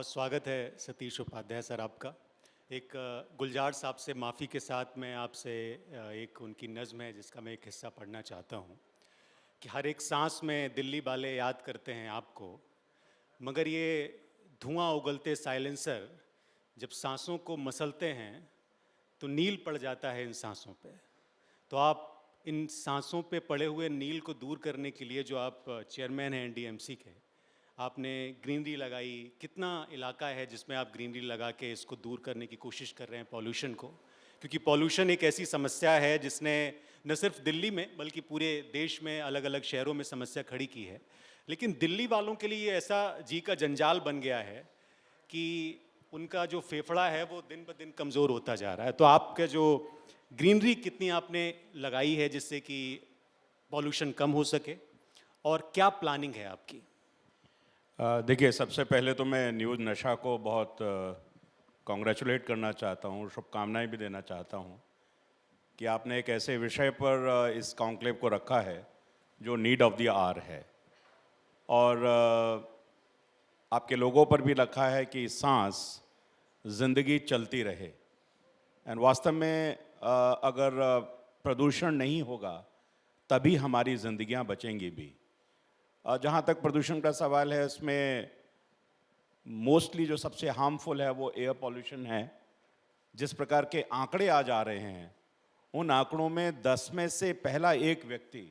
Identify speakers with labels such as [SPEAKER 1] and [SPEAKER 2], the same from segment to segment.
[SPEAKER 1] बहुत स्वागत है सतीश उपाध्याय सर आपका। एक गुलजार साहब से माफ़ी के साथ मैं आपसे एक उनकी नज़्म है जिसका मैं एक हिस्सा पढ़ना चाहता हूँ कि हर एक सांस में दिल्ली वाले याद करते हैं आपको, मगर ये धुआं उगलते साइलेंसर जब सांसों को मसलते हैं तो नील पड़ जाता है इन सांसों पे। तो आप इन सांसों पे पड़े हुए नील को दूर करने के लिए जो आप चेयरमैन हैं एनडीएमसी के, आपने ग्रीनरी लगाई। कितना इलाका है जिसमें आप ग्रीनरी लगा के इसको दूर करने की कोशिश कर रहे हैं पॉल्यूशन को? क्योंकि पॉल्यूशन एक ऐसी समस्या है जिसने न सिर्फ दिल्ली में बल्कि पूरे देश में अलग अलग शहरों में समस्या खड़ी की है। लेकिन दिल्ली वालों के लिए ऐसा जी का जंजाल बन गया है कि उनका जो फेफड़ा है वो दिन ब दिन कमज़ोर होता जा रहा है। तो आपका जो ग्रीनरी कितनी आपने लगाई है जिससे कि पॉल्यूशन कम हो सके, और क्या प्लानिंग है आपकी?
[SPEAKER 2] देखिए, सबसे पहले तो मैं न्यूज़ नशा को बहुत कॉन्ग्रेचुलेट करना चाहता हूँ, शुभकामनाएं भी देना चाहता हूँ कि आपने एक ऐसे विषय पर इस कॉन्क्लेव को रखा है जो नीड ऑफ द आवर है। और आपके लोगों पर भी रखा है कि सांस जिंदगी चलती रहे। एंड वास्तव में अगर प्रदूषण नहीं होगा तभी हमारी ज़िंदगियां बचेंगी भी। जहाँ तक प्रदूषण का सवाल है, उसमें मोस्टली जो सबसे हार्मफुल है वो एयर पॉल्यूशन है। जिस प्रकार के आंकड़े आज आ रहे हैं, उन आंकड़ों में 10 में से पहला एक व्यक्ति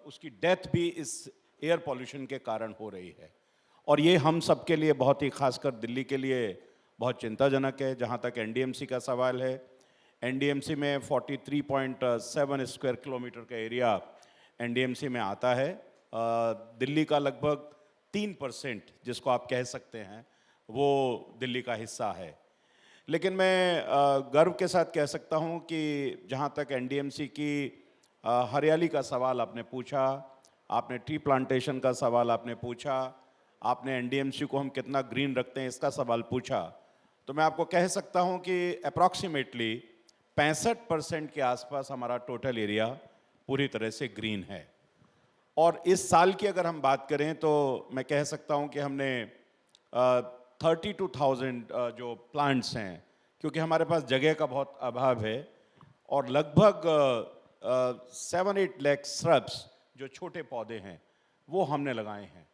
[SPEAKER 2] उसकी डेथ भी इस एयर पॉल्यूशन के कारण हो रही है। और ये हम सब के लिए, बहुत ही खासकर दिल्ली के लिए बहुत चिंताजनक है। जहाँ तक एनडीएमसी का सवाल है, एनडीएमसी में 43.7 स्क्वायर किलोमीटर का एरिया एनडीएमसी में आता है। दिल्ली का लगभग 3% जिसको आप कह सकते हैं वो दिल्ली का हिस्सा है। लेकिन मैं गर्व के साथ कह सकता हूं कि जहां तक एनडीएमसी की हरियाली का सवाल आपने पूछा, आपने ट्री प्लांटेशन का सवाल आपने पूछा, आपने एनडीएमसी को हम कितना ग्रीन रखते हैं इसका सवाल पूछा, तो मैं आपको कह सकता हूं कि अप्रॉक्सीमेटली 65% के आसपास हमारा टोटल एरिया पूरी तरह से ग्रीन है। और इस साल की अगर हम बात करें तो मैं कह सकता हूं कि हमने 32,000 जो प्लांट्स हैं, क्योंकि हमारे पास जगह का बहुत अभाव है, और लगभग 7-8 लाख श्रब्स जो छोटे पौधे हैं वो हमने लगाए हैं।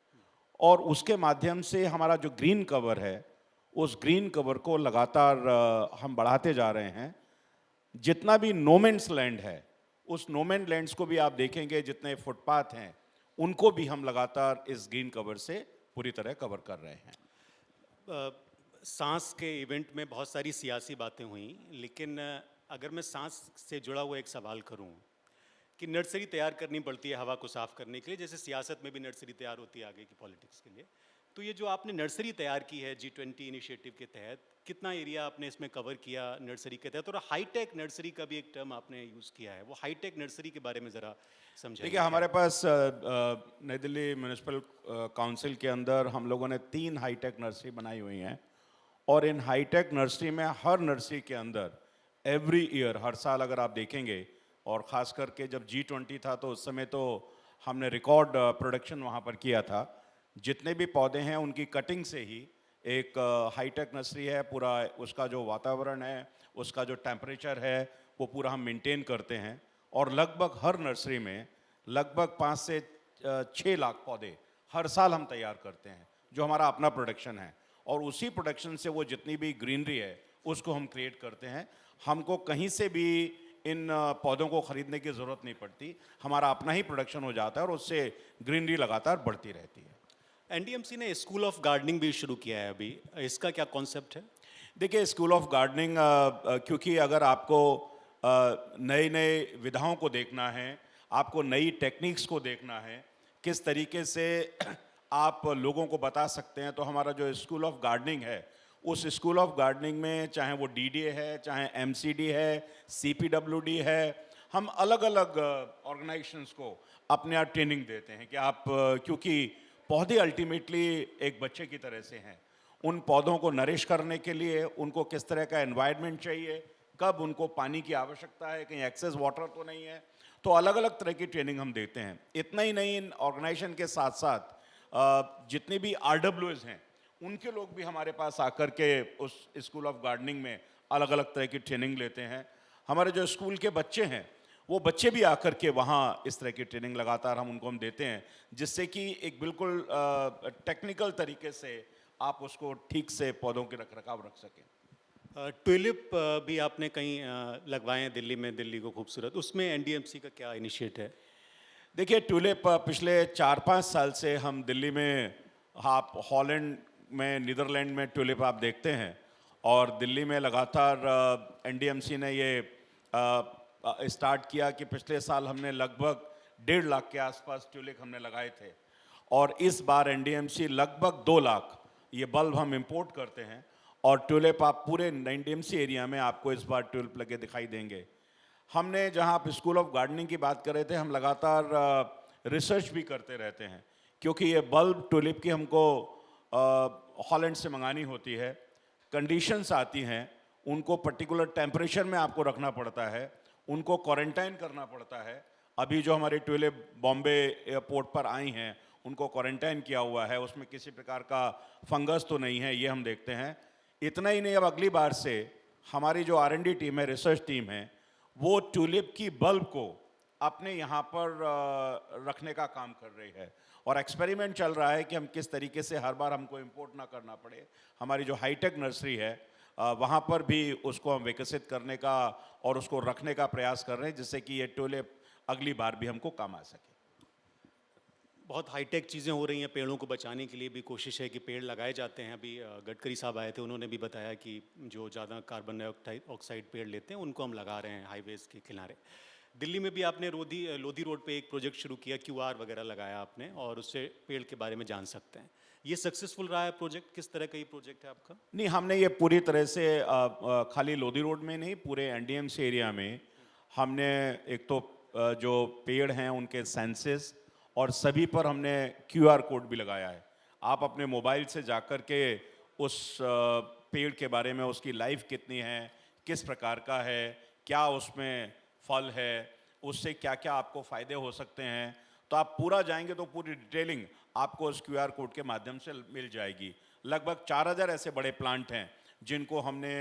[SPEAKER 2] और उसके माध्यम से हमारा जो ग्रीन कवर है, उस ग्रीन कवर को लगातार हम बढ़ाते जा रहे हैं। जितना भी नोमेंस लैंड है, उस नोमेन लैंड्स को भी आप देखेंगे, जितने फुटपाथ हैं उनको भी हम लगातार इस ग्रीन कवर से पूरी तरह कवर कर रहे हैं।
[SPEAKER 1] सांस के इवेंट में बहुत सारी सियासी बातें हुई, लेकिन अगर मैं सांस से जुड़ा हुआ एक सवाल करूं कि नर्सरी तैयार करनी पड़ती है हवा को साफ करने के लिए, जैसे सियासत में भी नर्सरी तैयार होती है आगे की पॉलिटिक्स के लिए। तो ये जो आपने नर्सरी तैयार की है G20 इनिशिएटिव के तहत, कितना एरिया आपने इसमें कवर किया नर्सरी के तहत? और हाईटेक नर्सरी का भी एक टर्म आपने यूज़ किया है, वो हाईटेक नर्सरी के बारे में ज़रा समझाइए।
[SPEAKER 2] देखिए, हमारे पास नई दिल्ली म्यूनिसिपल काउंसिल के अंदर हम लोगों ने 3 हाईटेक नर्सरी बनाई हुई हैं। और इन हाईटेक नर्सरी में, हर नर्सरी के अंदर एवरी ईयर, हर साल अगर आप देखेंगे, और ख़ास करके जब G20 था तो उस समय तो हमने रिकॉर्ड प्रोडक्शन वहाँ पर किया था। जितने भी पौधे हैं उनकी कटिंग से ही एक हाईटेक नर्सरी है। पूरा उसका जो वातावरण है, उसका जो टेम्परेचर है, वो पूरा हम मेंटेन करते हैं। और लगभग हर नर्सरी में लगभग 5 से 6 लाख पौधे हर साल हम तैयार करते हैं, जो हमारा अपना प्रोडक्शन है। और उसी प्रोडक्शन से वो जितनी भी ग्रीनरी है उसको हम क्रिएट करते हैं। हमको कहीं से भी इन पौधों को खरीदने की ज़रूरत नहीं पड़ती, हमारा अपना ही प्रोडक्शन हो जाता है और उससे ग्रीनरी लगातार बढ़ती रहती है।
[SPEAKER 1] एनडीएमसी ने स्कूल ऑफ गार्डनिंग भी शुरू किया है अभी, इसका क्या कॉन्सेप्ट है?
[SPEAKER 2] देखिए, स्कूल ऑफ गार्डनिंग, क्योंकि अगर आपको नए नए विधाओं को देखना है, आपको नई टेक्निक्स को देखना है, किस तरीके से आप लोगों को बता सकते हैं, तो हमारा जो स्कूल ऑफ गार्डनिंग है, उस स्कूल ऑफ गार्डनिंग में चाहे वो डीडीए है, चाहे एमसीडी है, सीपीडब्ल्यूडी है, हम अलग अलग ऑर्गेनाइजेशंस को अपने यहाँ ट्रेनिंग देते हैं कि आप क्योंकि पौधे अल्टीमेटली एक बच्चे की तरह से हैं। उन पौधों को नरिश करने के लिए उनको किस तरह का एनवायरनमेंट चाहिए, कब उनको पानी की आवश्यकता है, कहीं एक्सेस वाटर तो नहीं है, तो अलग अलग तरह की ट्रेनिंग हम देते हैं। इतना ही नहीं, इन ऑर्गेनाइजेशन के साथ साथ जितने भी RWAs हैं उनके लोग भी हमारे पास आकर के उस स्कूल ऑफ गार्डनिंग में अलग अलग तरह की ट्रेनिंग लेते हैं। हमारे जो स्कूल के बच्चे हैं वो बच्चे भी आकर के वहाँ इस तरह की ट्रेनिंग लगातार हम देते हैं, जिससे कि एक बिल्कुल टेक्निकल तरीके से आप उसको ठीक से पौधों के रख रख सकें।
[SPEAKER 1] ट्यूलिप भी आपने कहीं लगवाए हैं दिल्ली में, दिल्ली को खूबसूरत, उसमें एनडीएमसी का क्या इनिशिएट है?
[SPEAKER 2] देखिए ट्यूलिप पिछले 4-5 साल से हम दिल्ली में, आप हॉलैंड में, नीदरलैंड में ट्यूलिप आप देखते हैं, और दिल्ली में लगातार एनडीएमसी ने ये स्टार्ट किया कि पिछले साल हमने लगभग 1.5 लाख के आसपास ट्यूलिप हमने लगाए थे, और इस बार एनडीएमसी लगभग 2 लाख ये बल्ब हम इंपोर्ट करते हैं, और ट्यूलिप आप पूरे एनडीएमसी एरिया में आपको इस बार ट्यूलिप लगे दिखाई देंगे। हमने, जहाँ आप स्कूल ऑफ गार्डनिंग की बात कर रहे थे, हम लगातार रिसर्च भी करते रहते हैं, क्योंकि ये बल्ब ट्यूलिप की हमको हॉलैंड से मंगानी होती है, कंडीशंस आती हैं, उनको पर्टिकुलर टेम्परेचर में आपको रखना पड़ता है, उनको क्वारंटाइन करना पड़ता है। अभी जो हमारी ट्यूलिप बॉम्बे एयरपोर्ट पर आई हैं उनको क्वारंटाइन किया हुआ है, उसमें किसी प्रकार का फंगस तो नहीं है, ये हम देखते हैं। इतना ही नहीं, अब अगली बार से हमारी जो R&D टीम है, रिसर्च टीम है, वो ट्यूलिप की बल्ब को अपने यहाँ पर रखने का काम कर रही है, और एक्सपेरिमेंट चल रहा है कि हम किस तरीके से हर बार हमको इंपोर्ट ना करना पड़े। हमारी जो हाईटेक नर्सरी है वहाँ पर भी उसको हम विकसित करने का और उसको रखने का प्रयास कर रहे हैं, जिससे कि ये ट्यूलिप अगली बार भी हमको काम आ सके।
[SPEAKER 1] बहुत हाईटेक चीज़ें हो रही हैं, पेड़ों को बचाने के लिए भी कोशिश है कि पेड़ लगाए जाते हैं। अभी गडकरी साहब आए थे, उन्होंने भी बताया कि जो ज़्यादा कार्बन डाइऑक्साइड पेड़ लेते हैं उनको हम लगा रहे हैं हाईवेज़ के किनारे। दिल्ली में भी आपने लोधी रोड पे एक प्रोजेक्ट शुरू किया, QR वगैरह लगाया आपने, और उससे पेड़ के बारे में जान सकते हैं। ये सक्सेसफुल रहा है प्रोजेक्ट? किस तरह का ये प्रोजेक्ट है आपका?
[SPEAKER 2] नहीं, हमने ये पूरी तरह से खाली लोधी रोड में नहीं, पूरे एनडीएमसी एरिया में हमने एक तो जो पेड़ हैं उनके सेंसेस, और सभी पर हमने QR कोड भी लगाया है। आप अपने मोबाइल से जाकर के उस पेड़ के बारे में, उसकी लाइफ कितनी है, किस प्रकार का है, क्या उसमें फल है, उससे क्या क्या आपको फ़ायदे हो सकते हैं, तो आप पूरा जाएंगे तो पूरी डिटेलिंग आपको उस QR कोड के माध्यम से मिल जाएगी। लगभग 4000 ऐसे बड़े प्लांट हैं जिनको हमने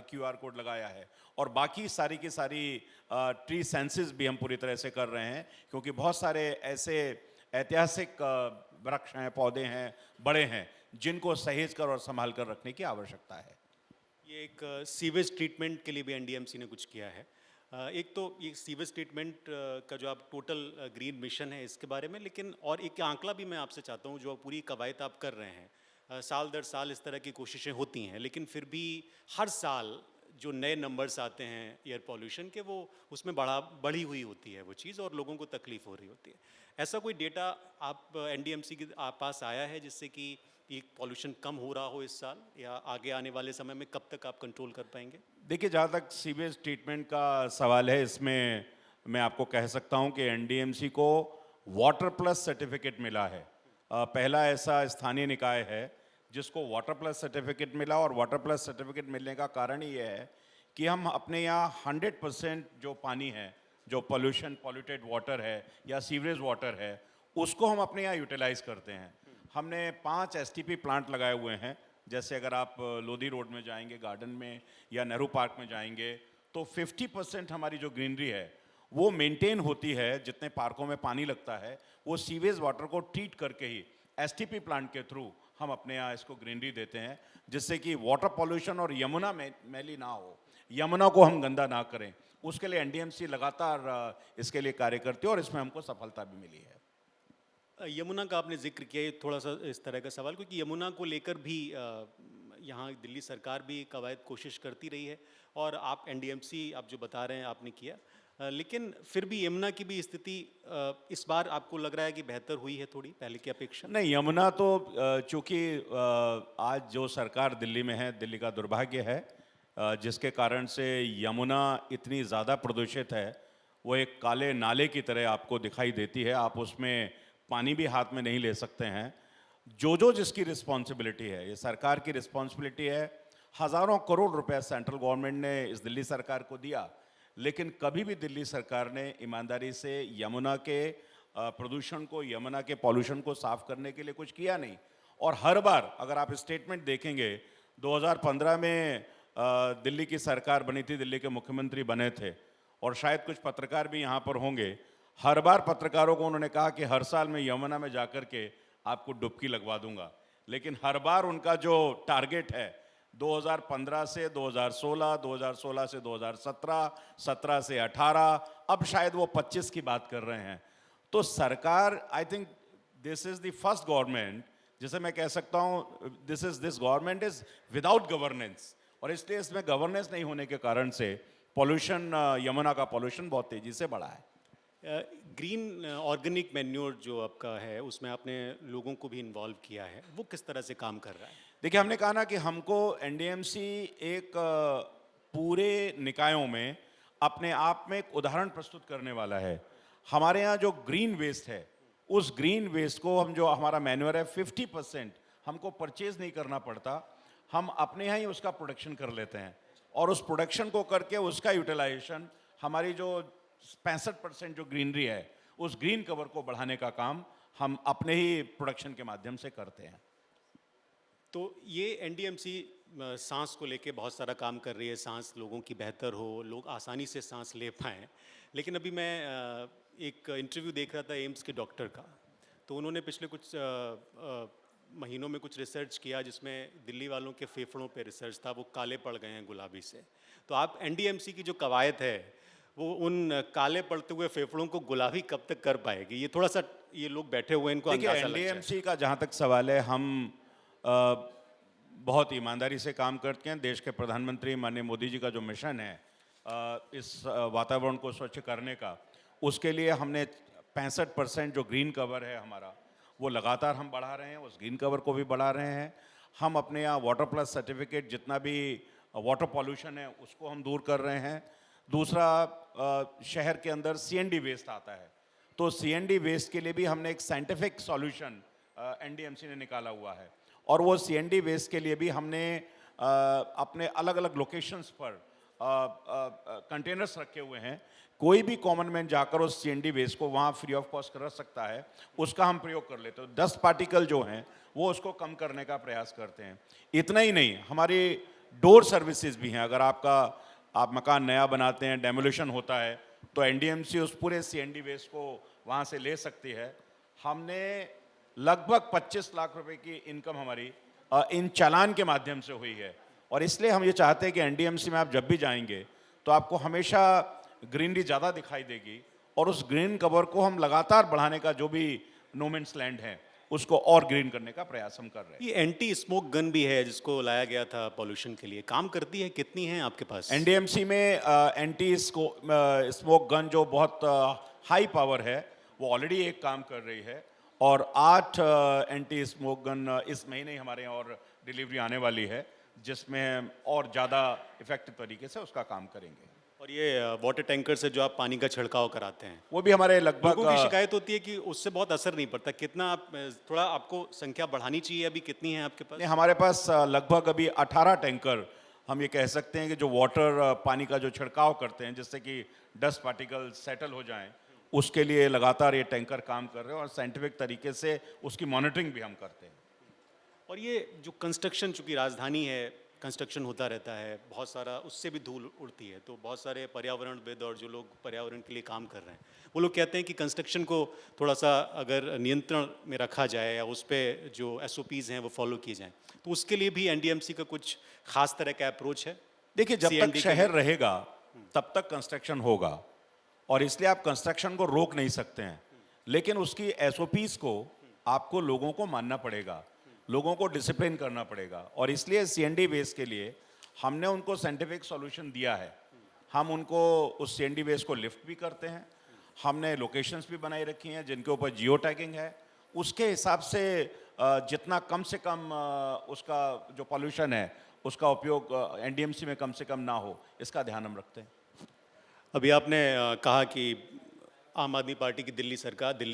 [SPEAKER 2] QR कोड लगाया है, और बाकी सारी की सारी ट्री सेंसेस भी हम पूरी तरह से कर रहे हैं, क्योंकि बहुत सारे ऐसे ऐतिहासिक वृक्ष हैं, पौधे हैं, बड़े हैं, जिनको सहेज कर और संभाल कर रखने की आवश्यकता है।
[SPEAKER 1] ये एक सीवेज ट्रीटमेंट के लिए भी एनडीएमसी ने कुछ किया है। एक तो ये सीवेज ट्रीटमेंट का जो आप टोटल ग्रीन मिशन है इसके बारे में, लेकिन और एक आंकड़ा भी मैं आपसे चाहता हूँ, जो पूरी कवायद आप कर रहे हैं, साल दर साल इस तरह की कोशिशें होती हैं, लेकिन फिर भी हर साल जो नए नंबर्स आते हैं एयर पॉल्यूशन के, वो उसमें बढ़ी हुई होती है वो चीज़, और लोगों को तकलीफ हो रही होती है। ऐसा कोई डेटा आप एनडीएमसी के पास आया है जिससे कि ये पॉल्यूशन कम हो रहा हो इस साल, या आगे आने वाले समय में कब तक आप कंट्रोल कर पाएंगे?
[SPEAKER 2] देखिए, जहाँ तक सीवेज ट्रीटमेंट का सवाल है, इसमें मैं आपको कह सकता हूँ कि एनडीएमसी को वाटर प्लस सर्टिफिकेट मिला है। पहला ऐसा स्थानीय निकाय है जिसको वाटर प्लस सर्टिफिकेट मिला, और वाटर प्लस सर्टिफिकेट मिलने का कारण ये है कि हम अपने यहाँ 100% जो पानी है, जो पॉल्यूटेड वाटर है या सीवरेज वाटर है, उसको हम अपने यहाँ यूटिलाइज करते हैं। हमने 5 एसटीपी प्लांट लगाए हुए हैं। जैसे अगर आप लोधी रोड में जाएंगे गार्डन में, या नेहरू पार्क में जाएंगे, तो 50% हमारी जो ग्रीनरी है वो मेंटेन होती है। जितने पार्कों में पानी लगता है वो सीवेज वाटर को ट्रीट करके ही एसटीपी प्लांट के थ्रू हम अपने यहाँ इसको ग्रीनरी देते हैं, जिससे कि वाटर पॉल्यूशन और यमुना मैली ना हो, यमुना को हम गंदा ना करें। उसके लिए एनडीएमसी लगातार इसके लिए कार्य करती है, और इसमें हमको सफलता भी मिली है।
[SPEAKER 1] यमुना का आपने जिक्र किया, ये थोड़ा सा इस तरह का सवाल, क्योंकि यमुना को लेकर भी यहाँ दिल्ली सरकार भी कवायद कोशिश करती रही है, और आप एनडीएमसी आप जो बता रहे हैं आपने किया, लेकिन फिर भी यमुना की भी स्थिति इस बार आपको लग रहा है कि बेहतर हुई है थोड़ी पहले की अपेक्षा?
[SPEAKER 2] नहीं, यमुना तो चूँकि आज जो सरकार दिल्ली में है, दिल्ली का दुर्भाग्य है, जिसके कारण से यमुना इतनी ज़्यादा प्रदूषित है, वो एक काले नाले की तरह आपको दिखाई देती है। आप उसमें पानी भी हाथ में नहीं ले सकते हैं। जो जिसकी रिस्पॉन्सिबिलिटी है, ये सरकार की रिस्पॉन्सिबिलिटी है। हज़ारों करोड़ रुपए सेंट्रल गवर्नमेंट ने इस दिल्ली सरकार को दिया, लेकिन कभी भी दिल्ली सरकार ने ईमानदारी से यमुना के प्रदूषण को, यमुना के पॉल्यूशन को साफ करने के लिए कुछ किया नहीं। और हर बार अगर आप स्टेटमेंट देखेंगे 2015 में दिल्ली की सरकार बनी थी, दिल्ली के मुख्यमंत्री बने थे और शायद कुछ पत्रकार भी यहाँ पर होंगे। हर बार पत्रकारों को उन्होंने कहा कि हर साल मैं यमुना में जाकर के आपको डुबकी लगवा दूंगा, लेकिन हर बार उनका जो टारगेट है 2015 से 2016, 2016 से 2017, 17 से 18, अब शायद वो 25 की बात कर रहे हैं। तो सरकार, I think this is the first government जिसे मैं कह सकता हूँ this government is without governance, और इसलिए इसमें गवर्नेंस नहीं होने के कारण से पॉल्यूशन, यमुना का पॉल्यूशन बहुत तेजी से बढ़ा है।
[SPEAKER 1] ग्रीन ऑर्गेनिक मैन्योर जो आपका है उसमें आपने लोगों को भी इन्वॉल्व किया है, वो किस तरह से काम कर रहा है?
[SPEAKER 2] देखिए, हमने कहा ना कि हमको एनडीएमसी एक पूरे निकायों में अपने आप में एक उदाहरण प्रस्तुत करने वाला है। हमारे यहाँ जो ग्रीन वेस्ट है, उस ग्रीन वेस्ट को हम, जो हमारा मैन्योर है, 50% हमको परचेज नहीं करना पड़ता, हम अपने यहाँ ही उसका प्रोडक्शन कर लेते हैं और उस प्रोडक्शन को करके उसका यूटिलाइजेशन, हमारी जो 65% जो ग्रीनरी है उस ग्रीन कवर को बढ़ाने का काम हम अपने ही प्रोडक्शन के माध्यम से करते हैं।
[SPEAKER 1] तो ये एनडीएमसी सांस को लेके बहुत सारा काम कर रही है, सांस लोगों की बेहतर हो, लोग आसानी से सांस ले पाएँ। लेकिन अभी मैं एक इंटरव्यू देख रहा था एम्स के डॉक्टर का, तो उन्होंने पिछले कुछ महीनों में कुछ रिसर्च किया जिसमें दिल्ली वालों के फेफड़ों पे रिसर्च था, वो काले पड़ गए हैं गुलाबी से। तो आप एनडीएमसी की जो कवायद है वो उन काले पड़ते हुए फेफड़ों को गुलाबी कब तक कर पाएगी? ये थोड़ा सा, ये लोग बैठे हुए हैं, इनको
[SPEAKER 2] देखिए,
[SPEAKER 1] अंदाजा लग जाए।
[SPEAKER 2] एनडीएमसी का जहाँ तक सवाल है, हम बहुत ईमानदारी से काम करते हैं। देश के प्रधानमंत्री माननीय मोदी जी का जो मिशन है इस वातावरण को स्वच्छ करने का, उसके लिए हमने 65% जो ग्रीन कवर है हमारा, वो लगातार हम बढ़ा रहे हैं, उस ग्रीन कवर को भी बढ़ा रहे हैं। हम अपने यहाँ वाटर प्लस सर्टिफिकेट, जितना भी वाटर पॉल्यूशन है उसको हम दूर कर रहे हैं। दूसरा, शहर के अंदर सीएनडी वेस्ट आता है, तो सीएनडी वेस्ट के लिए भी हमने एक साइंटिफिक सॉल्यूशन एनडीएमसी ने निकाला हुआ है, और वो सीएनडी वेस्ट के लिए भी हमने अपने अलग अलग लोकेशंस पर कंटेनर्स रखे हुए हैं। कोई भी कॉमन मैन जाकर उस सीएनडी वेस्ट को वहाँ फ्री ऑफ कॉस्ट कर सकता है, उसका हम प्रयोग कर लेते हैं। 10 पार्टिकल जो हैं वो उसको कम करने का प्रयास करते हैं। इतना ही नहीं, हमारी डोर सर्विसेज भी हैं। अगर आप मकान नया बनाते हैं, डेमोलिशन होता है, तो एनडीएमसी उस पूरे सीएनडी वेस्ट को वहाँ से ले सकती है। हमने लगभग 25 लाख रुपए की इनकम हमारी इन चालान के माध्यम से हुई है, और इसलिए हम ये चाहते हैं कि एनडीएमसी में आप जब भी जाएंगे तो आपको हमेशा ग्रीनरी ज़्यादा दिखाई देगी, और उस ग्रीन कवर को हम लगातार बढ़ाने का, जो भी नो मैन्स लैंड है उसको और ग्रीन करने का प्रयास हम कर रहे हैं।
[SPEAKER 1] ये एंटी स्मोक गन भी है जिसको लाया गया था पॉल्यूशन के लिए, काम करती है? कितनी है आपके पास?
[SPEAKER 2] एनडीएमसी में एंटी स्मोक गन जो बहुत हाई पावर है, वो ऑलरेडी एक काम कर रही है, और 8 एंटी स्मोक गन इस महीने ही हमारे यहाँ और डिलीवरी आने वाली है, जिसमें और ज़्यादा इफेक्टिव तरीके से उसका काम करेंगे।
[SPEAKER 1] और ये वाटर टैंकर से जो आप पानी का छिड़काव कराते हैं,
[SPEAKER 2] वो भी हमारे लगभग,
[SPEAKER 1] लोगों की शिकायत होती है कि उससे बहुत असर नहीं पड़ता। कितना आप, थोड़ा आपको संख्या बढ़ानी चाहिए, अभी कितनी है आपके पास?
[SPEAKER 2] नहीं, हमारे पास लगभग अभी 18 टैंकर, हम ये कह सकते हैं कि जो वाटर पानी का जो छिड़काव करते हैं जिससे कि डस्ट पार्टिकल सेटल हो जाएं, उसके लिए लगातार ये टैंकर काम कर रहे हैं, और साइंटिफिक तरीके से उसकी मॉनिटरिंग भी हम करते हैं।
[SPEAKER 1] और ये जो कंस्ट्रक्शन, चूंकि राजधानी है, कंस्ट्रक्शन होता रहता है, बहुत सारा उससे भी धूल उड़ती है, तो बहुत सारे पर्यावरणविद और जो लोग पर्यावरण के लिए काम कर रहे हैं, वो लोग कहते हैं कि कंस्ट्रक्शन को थोड़ा सा अगर नियंत्रण में रखा जाए या उस पर जो SOPs हैं वो फॉलो किए जाएं, तो उसके लिए भी एनडीएमसी का कुछ खास तरह का अप्रोच है?
[SPEAKER 2] देखिए, जब तक
[SPEAKER 1] CND के
[SPEAKER 2] शहर
[SPEAKER 1] लिए?
[SPEAKER 2] रहेगा तब तक कंस्ट्रक्शन होगा, और इसलिए आप कंस्ट्रक्शन को रोक नहीं सकते हैं, लेकिन उसकी SOPs को आपको लोगों को मानना पड़ेगा, लोगों को डिसिप्लिन करना पड़ेगा, और इसलिए सीएनडी वेस्ट के लिए हमने उनको साइंटिफिक सॉल्यूशन दिया है। हम उनको उस सीएनडी वेस्ट को लिफ्ट भी करते हैं, हमने लोकेशंस भी बनाई रखी हैं जिनके ऊपर जियो टैगिंग है, उसके हिसाब से जितना कम से कम उसका जो पॉल्यूशन है उसका उपयोग एनडीएमसी में कम से कम ना हो, इसका ध्यान हम रखते हैं।
[SPEAKER 1] अभी आपने कहा कि आम आदमी पार्टी की दिल्ली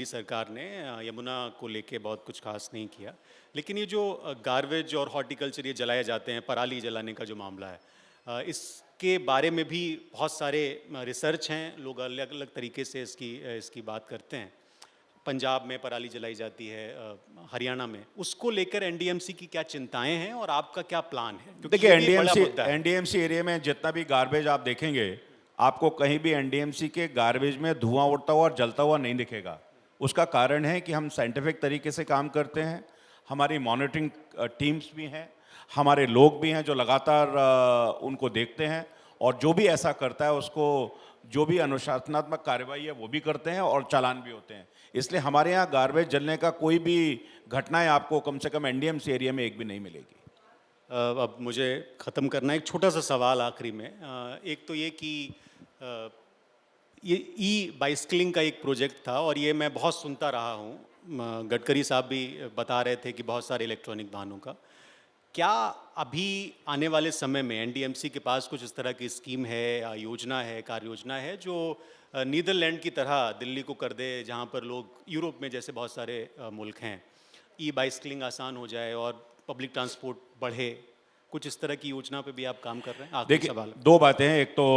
[SPEAKER 1] सरकार ने यमुना को लेके बहुत कुछ खास नहीं किया, लेकिन ये जो गार्बेज और हॉर्टिकल्चर ये जलाए जाते हैं, पराली जलाने का जो मामला है, इसके बारे में भी बहुत सारे रिसर्च हैं, लोग अलग अलग तरीके से इसकी बात करते हैं। पंजाब में पराली जलाई जाती है, हरियाणा में, उसको लेकर एनडीएमसी की क्या चिंताएं हैं और आपका क्या प्लान है? क्योंकि
[SPEAKER 2] देखिए
[SPEAKER 1] ये भी एक बड़ा मुद्दा है।
[SPEAKER 2] एनडीएमसी एरिया में जितना भी गार्बेज आप देखेंगे, आपको कहीं भी एनडीएमसी के गार्बेज में धुआं उड़ता हुआ और जलता हुआ नहीं दिखेगा। उसका कारण है कि हम साइंटिफिक तरीके से काम करते हैं, हमारी मॉनिटरिंग टीम्स भी हैं, हमारे लोग भी हैं जो लगातार उनको देखते हैं, और जो भी ऐसा करता है उसको जो भी अनुशासनात्मक कार्रवाई है वो भी करते हैं और चालान भी होते हैं। इसलिए हमारे यहाँ गार्बेज जलने का कोई भी घटनाएं आपको कम से कम एनडीएमसी एरिया में एक भी नहीं मिलेगी।
[SPEAKER 1] अब मुझे ख़त्म करना है, एक छोटा सा सवाल आखिरी में। एक तो ये कि ये ई बाइसिकलिंग का एक प्रोजेक्ट था और ये मैं बहुत सुनता रहा हूँ, गडकरी साहब भी बता रहे थे कि बहुत सारे इलेक्ट्रॉनिक वाहनों का। क्या अभी आने वाले समय में एनडीएमसी के पास कुछ इस तरह की स्कीम है या योजना है, कार्य योजना है जो नीदरलैंड की तरह दिल्ली को कर दे, जहाँ पर लोग यूरोप में जैसे बहुत सारे मुल्क हैं, ई बाइसिकलिंग आसान हो जाए और पब्लिक ट्रांसपोर्ट बढ़े? कुछ इस तरह की योजना पे भी आप काम कर रहे हैं? आखिरी
[SPEAKER 2] देखिए,
[SPEAKER 1] सवाल।
[SPEAKER 2] दो बातें हैं। एक तो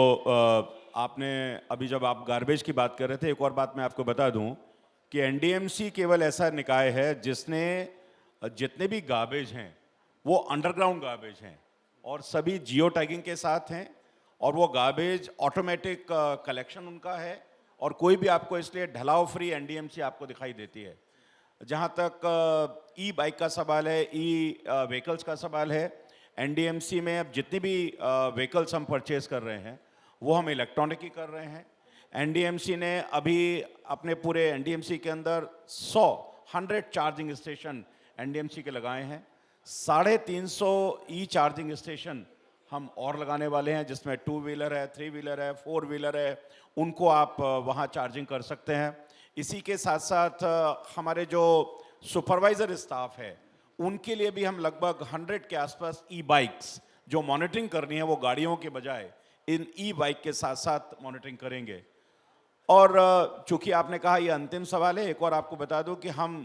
[SPEAKER 2] आपने अभी जब आप गार्बेज की बात कर रहे थे, एक और बात मैं आपको बता दूं कि एनडीएमसी केवल ऐसा निकाय है जिसने जितने भी गार्बेज हैं वो अंडरग्राउंड गार्बेज हैं और सभी जियो टैगिंग के साथ हैं, और वो गार्बेज ऑटोमेटिक कलेक्शन उनका है, और कोई भी आपको इसलिए ढलाव फ्री एनडीएमसी आपको दिखाई देती है। जहाँ तक ई बाइक का सवाल है, ई व्हीकल्स का सवाल है, एनडीएमसी में अब जितनी भी व्हीकल्स हम परचेज कर रहे हैं वो हम इलेक्ट्रॉनिक ही कर रहे हैं। एनडीएमसी ने अभी अपने पूरे एनडीएमसी के अंदर 100 चार्जिंग स्टेशन एनडीएमसी के लगाए हैं। 350 ई चार्जिंग स्टेशन हम और लगाने वाले हैं, जिसमें 2 व्हीलर है, 3 व्हीलर है, 4 व्हीलर है, उनको आप वहाँ चार्जिंग कर सकते हैं। इसी के साथ साथ हमारे जो सुपरवाइज़र स्टाफ है उनके लिए भी हम लगभग 100 के आसपास ई बाइक्स जो मॉनिटरिंग करनी है वो गाड़ियों के बजाय इन ई बाइक के साथ साथ मॉनिटरिंग करेंगे। और चूंकि आपने कहा ये अंतिम सवाल है, एक और आपको बता दूं कि हम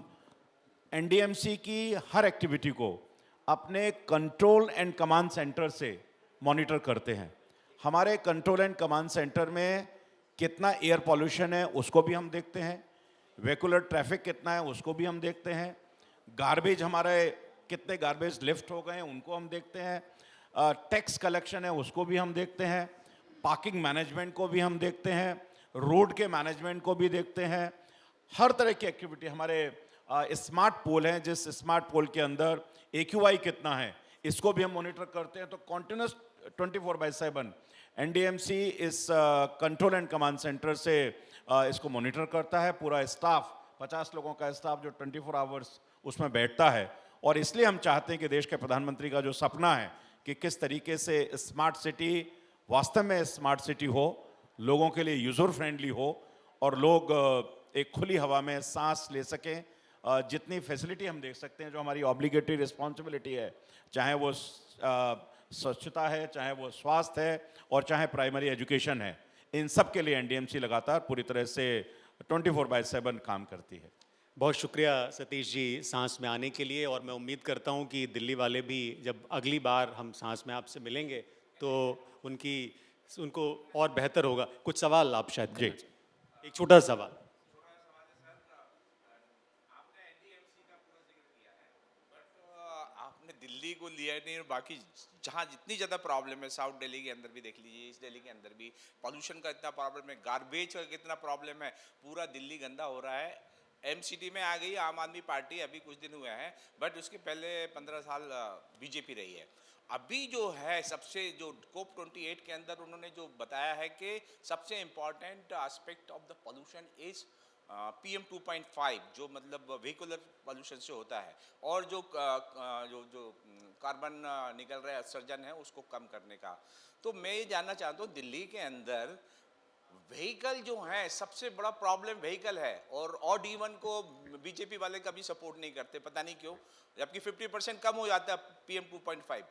[SPEAKER 2] एनडीएमसी की हर एक्टिविटी को अपने कंट्रोल एंड कमांड सेंटर से मॉनिटर करते हैं। हमारे कंट्रोल एंड कमांड सेंटर में कितना एयर पॉल्यूशन है उसको भी हम देखते हैं, वेहिकुलर ट्रैफिक कितना है उसको भी हम देखते हैं, गार्बेज हमारे कितने गार्बेज लिफ्ट हो गए हैं उनको हम देखते हैं, टैक्स कलेक्शन है उसको भी हम देखते हैं, पार्किंग मैनेजमेंट को भी हम देखते हैं, रोड के मैनेजमेंट को भी देखते हैं। हर तरह की एक्टिविटी हमारे स्मार्ट पोल हैं, जिस स्मार्ट पोल के अंदर AQI कितना है इसको भी हम मॉनिटर करते हैं। तो कॉन्टिन्यूस 24/7 एनडीएमसी इस कंट्रोल एंड कमांड सेंटर से इसको मॉनिटर करता है। पूरा स्टाफ, 50 लोगों का स्टाफ जो 24 आवर्स उसमें बैठता है, और इसलिए हम चाहते हैं कि देश के प्रधानमंत्री का जो सपना है कि किस तरीके से स्मार्ट सिटी वास्तव में स्मार्ट सिटी हो, लोगों के लिए यूज़र फ्रेंडली हो और लोग एक खुली हवा में सांस ले सकें। जितनी फैसिलिटी हम देख सकते हैं, जो हमारी ऑब्लिगेटरी रिस्पॉन्सिबिलिटी है, चाहे वो स्वच्छता है, चाहे वो स्वास्थ्य है, और चाहे प्राइमरी एजुकेशन है, इन सब के लिए एनडीएमसी लगातार पूरी तरह से 24/7 काम करती है।
[SPEAKER 1] बहुत शुक्रिया सतीश जी सांस में आने के लिए, और मैं उम्मीद करता हूं कि दिल्ली वाले भी जब अगली बार हम सांस में आपसे मिलेंगे तो उनको और बेहतर होगा। कुछ सवाल आप शायद करना चाहें? एक छोटा सवाल।
[SPEAKER 3] आपने दिल्ली को लिया नहीं, और बाकी जहाँ जितनी ज़्यादा प्रॉब्लम है, साउथ दिल्ली के अंदर भी देख लीजिए, ईस्ट दिल्ली के अंदर भी पॉल्यूशन का इतना प्रॉब्लम है, गार्बेज का कितना प्रॉब्लम है, पूरा दिल्ली गंदा हो रहा है। एमसीडी में आ गई आम आदमी पार्टी, अभी कुछ दिन हुए हैं, बट उसके पहले 15 साल बीजेपी रही है। अभी जो है सबसे जो COP 28 के अंदर उन्होंने जो बताया है कि सबसे important aspect of the pollution is PM 2.5, जो मतलब व्हीकुलर पोल्यूशन से होता है, और जो कार्बन निकल रहा है उत्सर्जन है उसको कम करने का। तो मैं ये जानना चाहता हूँ, दिल्ली के अंदर व्हीकल जो है सबसे बड़ा प्रॉब्लम व्हीकल है, और ऑड इवन को बीजेपी वाले कभी सपोर्ट नहीं करते, पता नहीं क्यों, जबकि 50% कम हो जाता है PM 2.5।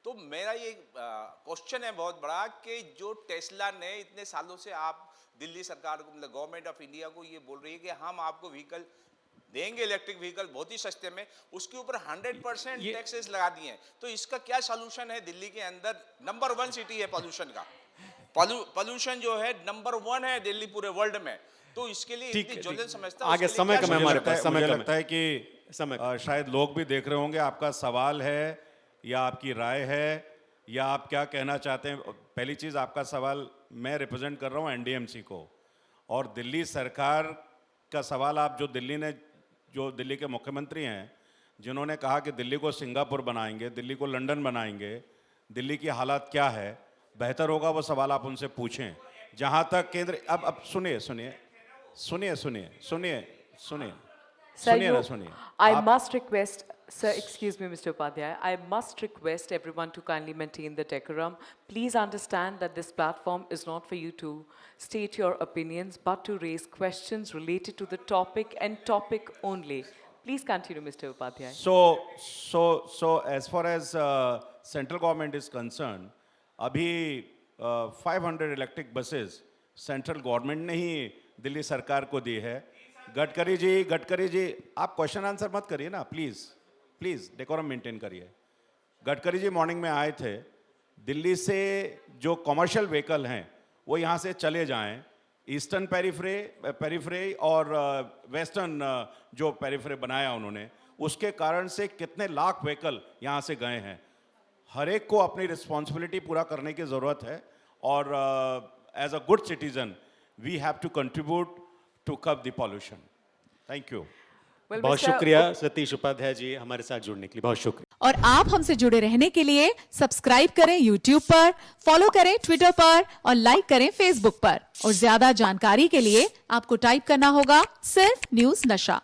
[SPEAKER 3] तो मेरा ये क्वेश्चन है बहुत बड़ा कि जो टेस्ला ने इतने सालों से आप दिल्ली सरकार को, मतलब गवर्नमेंट ऑफ इंडिया को ये बोल रही है कि हम आपको व्हीकल देंगे, इलेक्ट्रिक व्हीकल बहुत ही सस्ते में, उसके ऊपर 100% टैक्सेस लगा दिए हैं। तो इसका क्या सॉल्यूशन है? दिल्ली के अंदर नंबर 1 सिटी है पॉल्यूशन का, पॉल्यूशन जो है नंबर 1 है दिल्ली पूरे वर्ल्ड में। तो इसके लिए
[SPEAKER 1] ठीक
[SPEAKER 3] इतनी
[SPEAKER 1] है,
[SPEAKER 3] ज्वलन
[SPEAKER 1] ठीक।
[SPEAKER 3] समझता
[SPEAKER 1] आगे
[SPEAKER 3] उसके लिए
[SPEAKER 1] समय
[SPEAKER 3] क्या
[SPEAKER 1] कम है
[SPEAKER 3] सोचें?
[SPEAKER 1] हमारे पास, समय
[SPEAKER 2] मुझे
[SPEAKER 1] कम है।
[SPEAKER 2] लगता है कि
[SPEAKER 1] समय
[SPEAKER 2] शायद लोग भी देख रहे होंगे, आपका सवाल है या आपकी राय है या आप क्या कहना चाहते हैं। पहली चीज़, आपका सवाल, मैं रिप्रेजेंट कर रहा हूँ एनडीएमसी को, और दिल्ली सरकार का सवाल आप जो दिल्ली के मुख्यमंत्री हैं, जिन्होंने कहा कि दिल्ली को सिंगापुर बनाएंगे, दिल्ली को लंदन बनाएंगे, दिल्ली की हालात क्या है, बेहतर होगा वो सवाल आप उनसे पूछें। जहाँ तक केंद्र, अब सुनिए सुनिए सुनिए सुनिए सुनिए सुनिए
[SPEAKER 4] Sir,
[SPEAKER 2] सुनिए ना सुनिए।
[SPEAKER 4] I
[SPEAKER 2] आप
[SPEAKER 4] must request, sir, excuse me, Mr. Upadhyay, I must request everyone to kindly maintain the decorum. Please understand that this platform is not for you to state your opinions, but to raise questions related to the topic and topic only. Please continue, Mr. Upadhyay.
[SPEAKER 2] So as far as central government is concerned, अभी 500 electric buses central government ने ही दिल्ली सरकार को दी है। गडकरी जी आप question answer मत करिए ना, please decorum maintain करिए। गडकरी जी मॉर्निंग में आए थे, दिल्ली से जो कमर्शियल व्हीकल हैं वो यहाँ से चले जाएं, ईस्टर्न पेरिफेरी और वेस्टर्न जो पेरिफेरी बनाया उन्होंने, उसके कारण से कितने लाख व्हीकल यहाँ से गए हैं। हर एक को अपनी रिस्पॉन्सिबिलिटी पूरा करने की ज़रूरत है, और as a good citizen we have to contribute to curb the pollution. Thank you.
[SPEAKER 4] Well,
[SPEAKER 1] बहुत
[SPEAKER 4] Mr.
[SPEAKER 1] शुक्रिया सतीश उपाध्याय जी हमारे साथ जुड़ने के लिए, बहुत शुक्रिया।
[SPEAKER 5] और आप हमसे जुड़े रहने के लिए सब्सक्राइब करें YouTube पर, फॉलो करें Twitter पर और लाइक करें Facebook पर। और ज्यादा जानकारी के लिए आपको टाइप करना होगा सिर्फ न्यूज़ नशा।